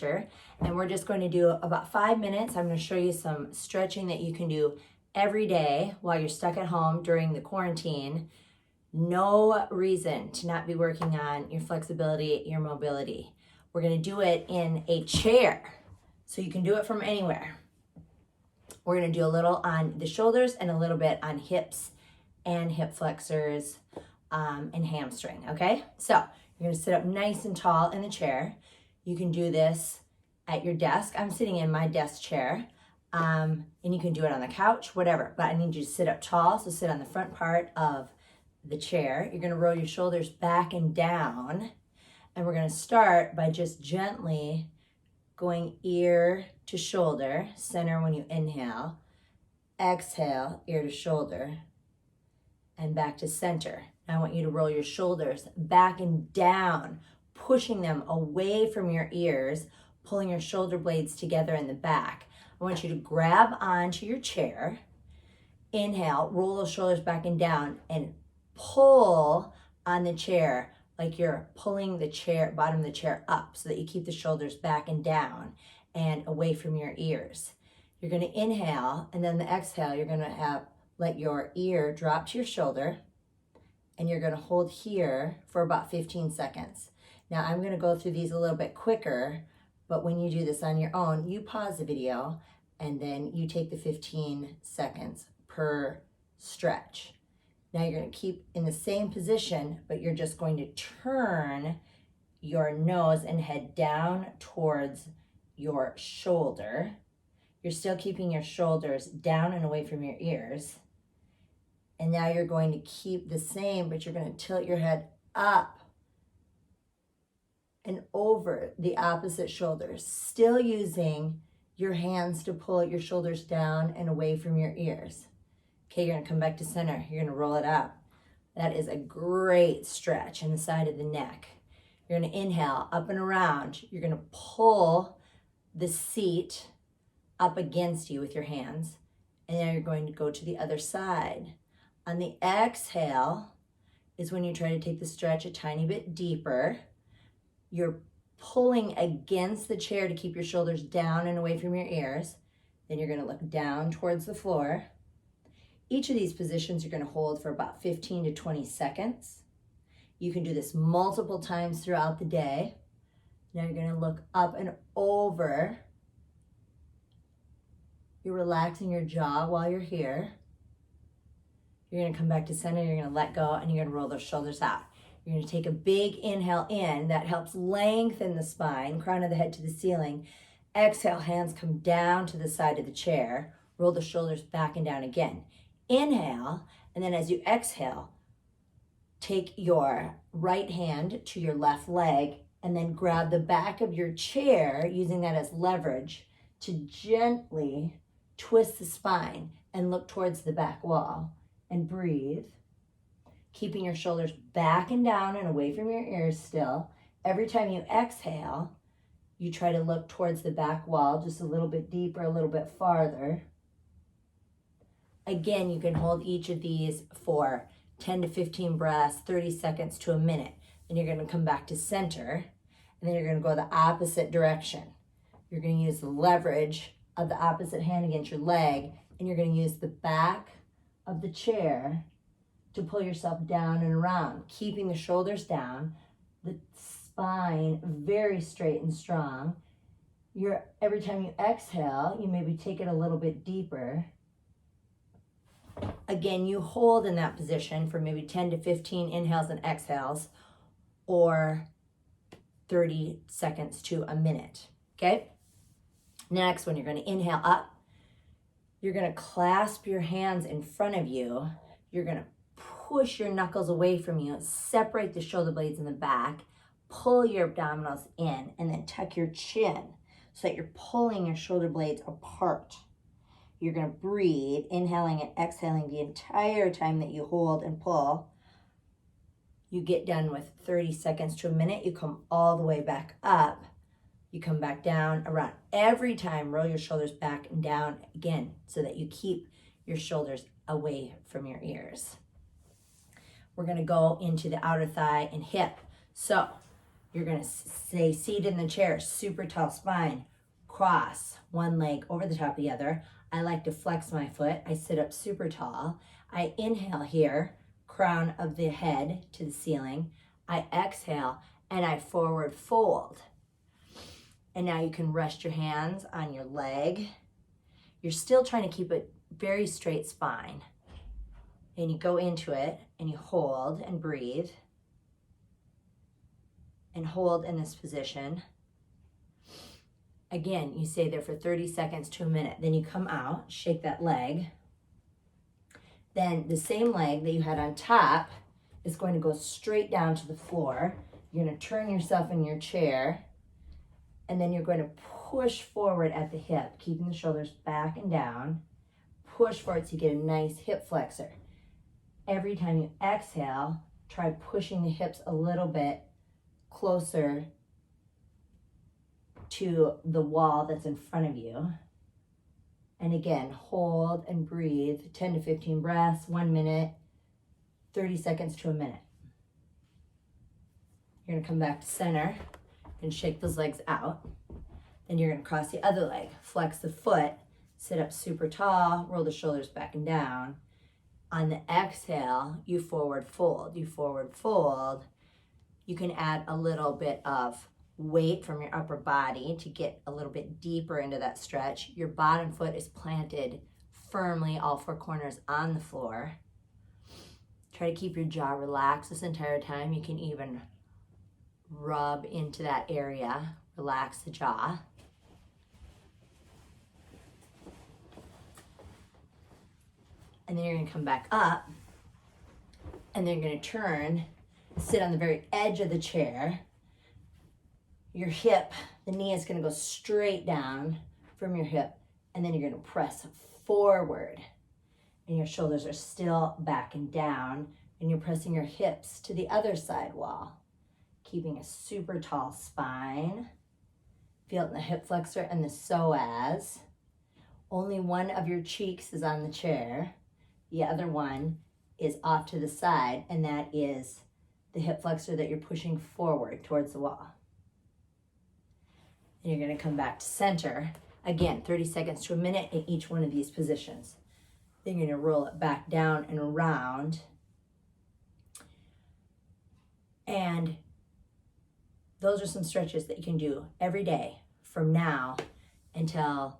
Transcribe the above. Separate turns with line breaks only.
and we're just going to do about 5 minutes. I'm going to show you some stretching that you can do every day while you're stuck at home during the quarantine. No reason to not be working on your flexibility, your mobility. We're going to do it in a chair, so you can do it from anywhere. We're going to do a little on the shoulders and a little bit on hips and hip flexors and hamstring, okay? So you're going to sit up nice and tall in the chair. You can do this at your desk. I'm sitting in my desk chair, and you can do it on the couch, whatever, but I need you to sit up tall, so sit on the front part of the chair. You're going to roll your shoulders back and down, and we're going to start by just gently going ear to shoulder, center when you inhale, exhale, ear to shoulder, and back to center. Now I want you to roll your shoulders back and down, pushing them away from your ears, pulling your shoulder blades together in the back. I want you to grab onto your chair, inhale, roll those shoulders back and down, and pull on the chair like you're pulling the chair, bottom of the chair up, so that you keep the shoulders back and down and away from your ears. You're going to inhale, and then the exhale, you're going to let your ear drop to your shoulder, and you're going to hold here for about 15 seconds. Now I'm going to go through these a little bit quicker, but when you do this on your own, you pause the video and then you take the 15 seconds per stretch. Now you're going to keep in the same position, but you're just going to turn your nose and head down towards your shoulder. You're still keeping your shoulders down and away from your ears. And now you're going to keep the same, but you're going to tilt your head up and over the opposite shoulder, still using your hands to pull your shoulders down and away from your ears. Okay, you're going to come back to center. You're going to roll it up. That is a great stretch in the side of the neck. You're going to inhale up and around. You're going to pull the seat up against you with your hands, and then you're going to go to the other side. On the exhale is when you try to take the stretch a tiny bit deeper. You're pulling against the chair to keep your shoulders down and away from your ears. Then you're going to look down towards the floor. Each of these positions you're going to hold for about 15 to 20 seconds. You can do this multiple times throughout the day. Now you're going to look up and over. You're relaxing your jaw while you're here. You're going to come back to center. You're going to let go, and you're going to roll those shoulders out. You're going to take a big inhale in. That helps lengthen the spine, crown of the head to the ceiling. Exhale, hands come down to the side of the chair. Roll the shoulders back and down again. Inhale, and then as you exhale, take your right hand to your left leg and then grab the back of your chair, using that as leverage, to gently twist the spine and look towards the back wall and breathe, keeping your shoulders back and down and away from your ears still. Every time you exhale, you try to look towards the back wall just a little bit deeper, a little bit farther. Again, you can hold each of these for 10 to 15 breaths, 30 seconds to a minute. Then you're going to come back to center, and then you're going to go the opposite direction. You're going to use the leverage of the opposite hand against your leg, and you're going to use the back of the chair to pull yourself down and around, keeping the shoulders down, the spine very straight and strong. Every time you exhale, you maybe take it a little bit deeper. Again, you hold in that position for maybe 10 to 15 inhales and exhales, or 30 seconds to a minute, okay? Next, when you're going to inhale up, you're going to clasp your hands in front of you. You're going to push your knuckles away from you, separate the shoulder blades in the back, pull your abdominals in, and then tuck your chin so that you're pulling your shoulder blades apart. You're going to breathe, inhaling and exhaling the entire time that you hold and pull. You get done with 30 seconds to a minute. You come all the way back up. You come back down around. Every time, roll your shoulders back and down again so that you keep your shoulders away from your ears. We're going to go into the outer thigh and hip. So You're gonna stay seated in the chair, super tall spine, cross one leg over the top of the other. I like to flex my foot. I sit up super tall. I inhale here, crown of the head to the ceiling. I exhale and I forward fold. And now you can rest your hands on your leg. You're still trying to keep a very straight spine. And you go into it and you hold and breathe. And hold in this position. Again, you stay there for 30 seconds to a minute. Then you come out, shake that leg. Then the same leg that you had on top is going to go straight down to the floor. You're going to turn yourself in your chair. And then you're going to push forward at the hip, keeping the shoulders back and down. Push forward so you get a nice hip flexor. Every time you exhale, try pushing the hips a little bit closer to the wall that's in front of you. And again, hold and breathe, 10 to 15 breaths, 1 minute, 30 seconds to a minute. You're gonna come back to center and shake those legs out. Then you're gonna cross the other leg, flex the foot, sit up super tall, roll the shoulders back and down. On the exhale, you forward fold. You forward fold. You can add a little bit of weight from your upper body to get a little bit deeper into that stretch. Your bottom foot is planted firmly, all four corners on the floor. Try to keep your jaw relaxed this entire time. You can even rub into that area, relax the jaw. And then you're gonna come back up and then you're gonna turn, sit on the very edge of the chair. Your hip, the knee is gonna go straight down from your hip, and then you're gonna press forward. And your shoulders are still back and down, and you're pressing your hips to the other side wall, keeping a super tall spine. Feel it in the hip flexor and the psoas. Only one of your cheeks is on the chair. The other one is off to the side, and that is the hip flexor that you're pushing forward towards the wall. And you're gonna come back to center. Again, 30 seconds to a minute in each one of these positions. Then you're gonna roll it back down and around. And those are some stretches that you can do every day from now until